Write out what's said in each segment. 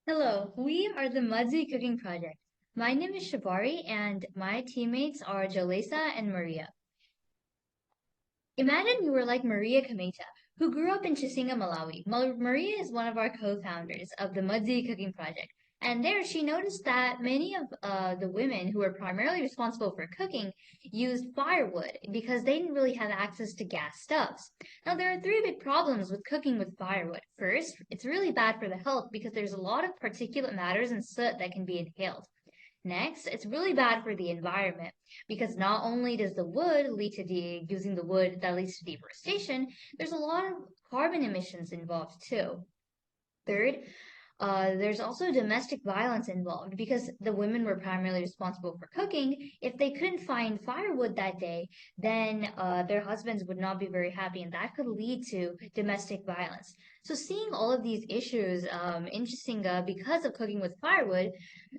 Hello, we are the Mudzi Cooking Project. My name is Shabari and my teammates are Jolesa and Maria. Imagine you were like Maria Kameta, who grew up in Chisinga, Malawi. Maria is one of our co-founders of the Mudzi Cooking Project. And there she noticed that many of the women who were primarily responsible for cooking used firewood because they didn't really have access to gas stoves. Now, there are three big problems with cooking with firewood. First, it's really bad for the health because there's a lot of particulate matters and soot that can be inhaled. Next, it's really bad for the environment because not only does the wood lead to using the wood that leads to deforestation, there's a lot of carbon emissions involved too. Third, there's also domestic violence involved because the women were primarily responsible for cooking. If they couldn't find firewood that day, then their husbands would not be very happy, and that could lead to domestic violence. So, seeing all of these issues in Chisinga because of cooking with firewood,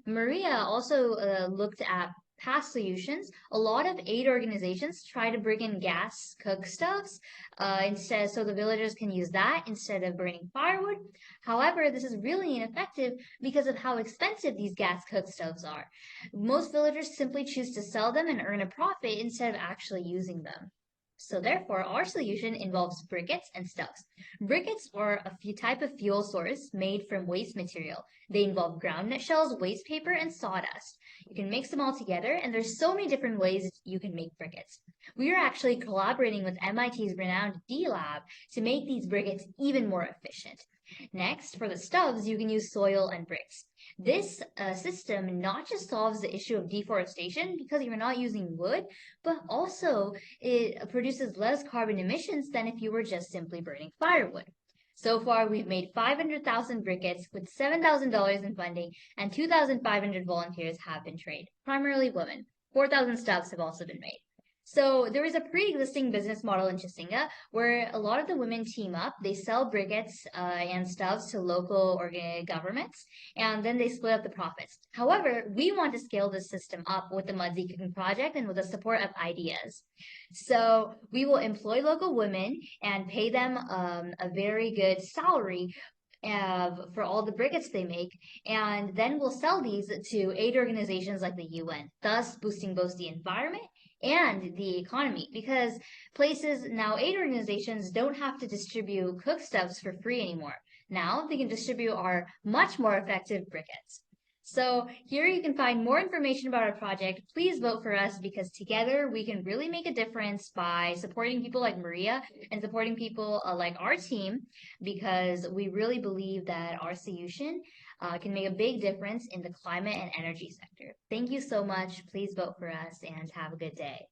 Maria also looked at past solutions. A lot of aid organizations try to bring in gas cook stoves instead, so the villagers can use that instead of burning firewood. However, this is really ineffective because of how expensive these gas cook stoves are. Most villagers simply choose to sell them and earn a profit instead of actually using them. So therefore, our solution involves briquettes and stoves. Briquettes are a type of fuel source made from waste material. They involve groundnut shells, waste paper, and sawdust. You can mix them all together, and there's so many different ways you can make briquettes. We are actually collaborating with MIT's renowned D Lab to make these briquettes even more efficient. Next, for the stubs, you can use soil and bricks. This system not just solves the issue of deforestation because you're not using wood, but also it produces less carbon emissions than if you were just simply burning firewood. So far, we've made 500,000 briquettes with $7,000 in funding, and 2,500 volunteers have been trained, primarily women. 4,000 stubs have also been made. So there is a pre-existing business model in Chisinga where a lot of the women team up. They sell briquettes and stuffs to local governments, and then they split up the profits. However, we want to scale this system up with the Mudzi Cooking Project and with the support of ideas. So we will employ local women and pay them a very good salary for all the briquettes they make, and then we'll sell these to aid organizations like the UN, thus boosting both the environment and the economy because places now, aid organizations don't have to distribute cook stuffs for free anymore. Now they can distribute our much more effective briquettes. So here you can find more information about our project. Please vote for us because together we can really make a difference by supporting people like Maria and supporting people like our team because we really believe that our solution can make a big difference in the climate and energy sector. Thank you so much. Please vote for us and have a good day.